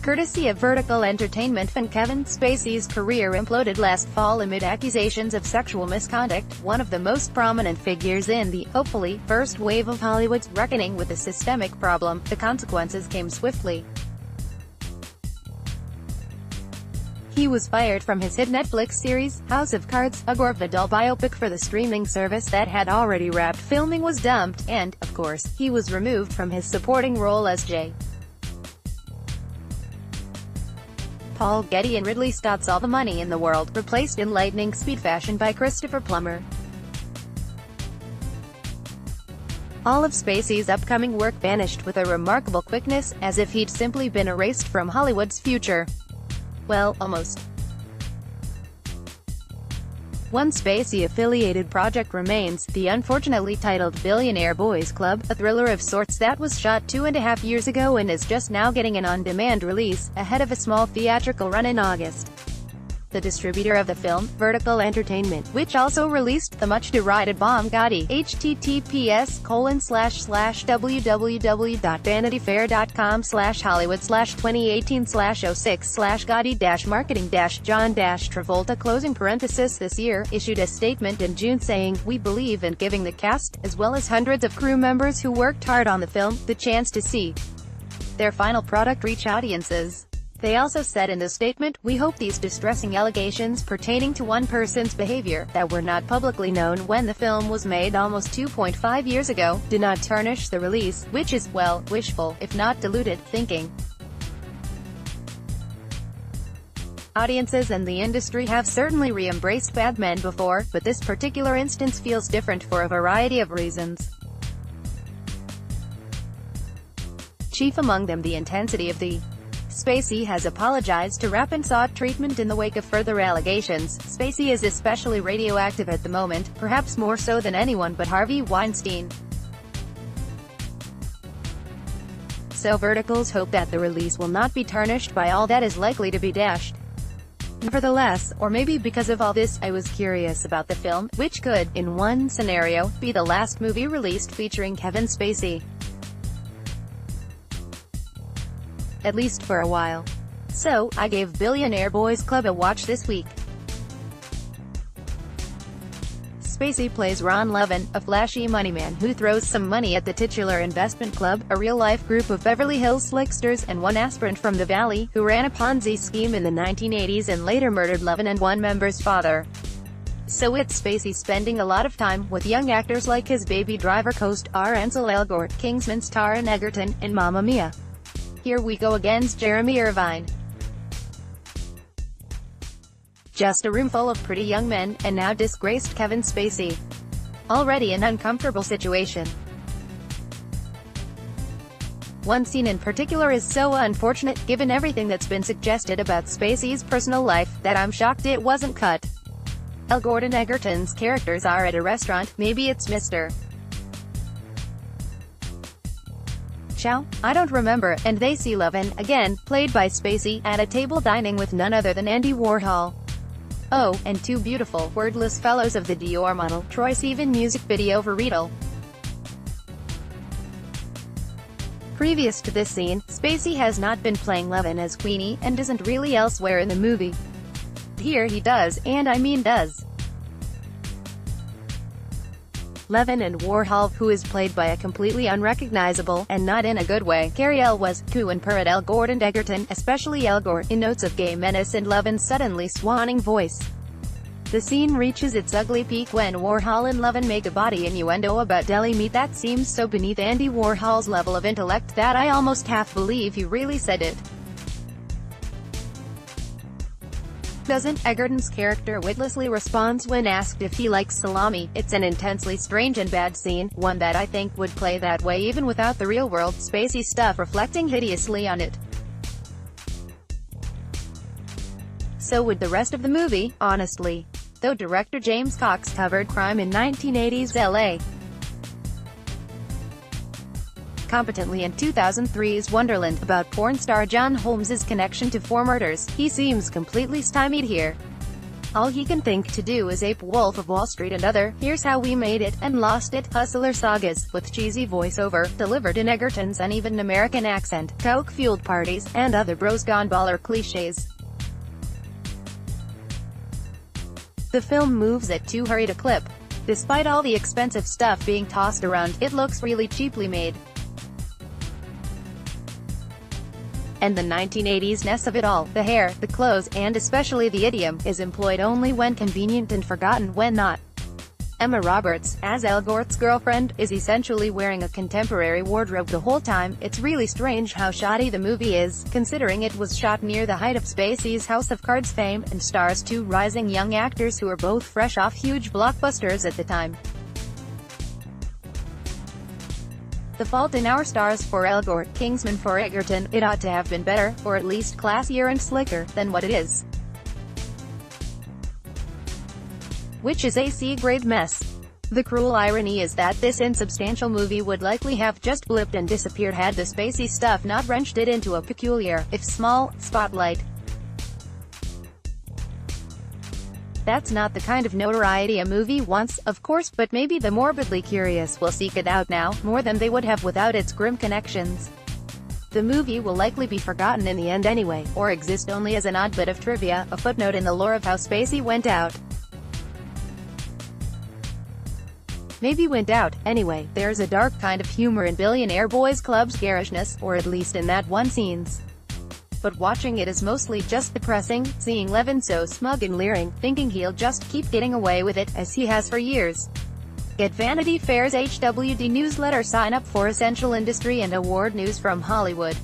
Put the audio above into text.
Courtesy of Vertical Entertainment. Kevin Spacey's career imploded last fall amid accusations of sexual misconduct, one of the most prominent figures in the, hopefully, first wave of Hollywood's reckoning with a systemic problem. The consequences came swiftly. He was fired from his hit Netflix series, House of Cards. A Gore Vidal biopic for the streaming service that had already wrapped filming was dumped, and, of course, he was removed from his supporting role as J. Paul Getty and Ridley Scott's All the Money in the World, replaced in lightning speed fashion by Christopher Plummer. All of Spacey's upcoming work vanished with a remarkable quickness, as if he'd simply been erased from Hollywood's future. Well, almost. One Spacey-affiliated project remains, the unfortunately titled Billionaire Boys Club, a thriller of sorts that was shot 2.5 years ago and is just now getting an on-demand release, ahead of a small theatrical run in August. The distributor of the film, Vertical Entertainment, which also released the much-derided bomb Getty, https://www.vanityfair.com/hollywood/2018/06/Getty-marketing-John-Travolta this year, issued a statement in June saying, "We believe in giving the cast, as well as hundreds of crew members who worked hard on the film, the chance to see their final product reach audiences." They also said in the statement, "We hope these distressing allegations pertaining to one person's behavior, that were not publicly known when the film was made almost 2.5 years ago, do not tarnish the release," which is, well, wishful, if not deluded, thinking. Audiences and the industry have certainly re-embraced bad men before, but this particular instance feels different for a variety of reasons. Chief among them the intensity of the Spacey has apologized to rap and sought treatment in the wake of further allegations. Spacey is especially radioactive at the moment, perhaps more so than anyone but Harvey Weinstein. So Vertical's hope that the release will not be tarnished by all that is likely to be dashed. Nevertheless, or maybe because of all this, I was curious about the film, which could, in one scenario, be the last movie released featuring Kevin Spacey. At least for a while. So, I gave Billionaire Boys Club a watch this week. Spacey plays Ron Levin, a flashy moneyman who throws some money at the titular investment club, a real-life group of Beverly Hills slicksters, and one aspirant from the Valley, who ran a Ponzi scheme in the 1980s and later murdered Levin and one member's father. So it's Spacey spending a lot of time with young actors like his Baby Driver co-star Ansel Elgort, Kingsman's Taron Egerton, and Mamma Mia! Here We Go Again's Jeremy Irvine. Just a room full of pretty young men, and now disgraced Kevin Spacey. Already an uncomfortable situation. One scene in particular is so unfortunate, given everything that's been suggested about Spacey's personal life, that I'm shocked it wasn't cut. Elgort and Egerton's characters are at a restaurant, maybe it's Mr. Chow? I don't remember, and they see Levin, again, played by Spacey, at a table dining with none other than Andy Warhol. Oh, and two beautiful, wordless fellows of the Dior model, Troye Sivan music video for Vidal. Previous to this scene, Spacey has not been playing Levin as Queenie, and isn't really elsewhere in the movie. Here he does, and I mean does. Levin and Warhol, who is played by a completely unrecognizable, and not in a good way, Carrie Elwes, coo and purr at Elgort and Egerton, especially Elgort, in notes of gay menace and Levin's suddenly swanning voice. The scene reaches its ugly peak when Warhol and Levin make a body innuendo about deli meat that seems so beneath Andy Warhol's level of intellect that I almost half believe he really said it. Doesn't Egerton's character witlessly responds when asked if he likes salami. It's an intensely strange and bad scene, one that I think would play that way even without the real-world Spacey stuff reflecting hideously on it. So would the rest of the movie, honestly. Though director James Cox covered crime in 1980s LA competently in 2003's Wonderland, about porn star John Holmes's connection to four murders, he seems completely stymied here. All he can think to do is ape Wolf of Wall Street and other "here's how we made it and lost it" hustler sagas, with cheesy voiceover, delivered in Egerton's uneven American accent, coke-fueled parties, and other bros gone baller cliches. The film moves at too hurried a clip. Despite all the expensive stuff being tossed around, it looks really cheaply made. And the 1980s-ness of it all, the hair, the clothes, and especially the idiom, is employed only when convenient and forgotten when not. Emma Roberts, as Al Gore's girlfriend, is essentially wearing a contemporary wardrobe the whole time. It's really strange how shoddy the movie is, considering it was shot near the height of Spacey's House of Cards fame, and stars two rising young actors who were both fresh off huge blockbusters at the time. The Fault in Our Stars for Al Gore, Kingsman for Egerton. It ought to have been better, or at least classier and slicker, than what it is. Which is a C-grade mess. The cruel irony is that this insubstantial movie would likely have just blipped and disappeared had the Spacey stuff not wrenched it into a peculiar, if small, spotlight. That's not the kind of notoriety a movie wants, of course, but maybe the morbidly curious will seek it out now, more than they would have without its grim connections. The movie will likely be forgotten in the end anyway, or exist only as an odd bit of trivia, a footnote in the lore of how Spacey went out. Maybe went out, anyway. There's a dark kind of humor in Billionaire Boys Club's garishness, or at least in that one scenes. But watching it is mostly just depressing, seeing Levin so smug and leering, thinking he'll just keep getting away with it, as he has for years. Get Vanity Fair's HWD newsletter, sign up for essential industry and award news from Hollywood.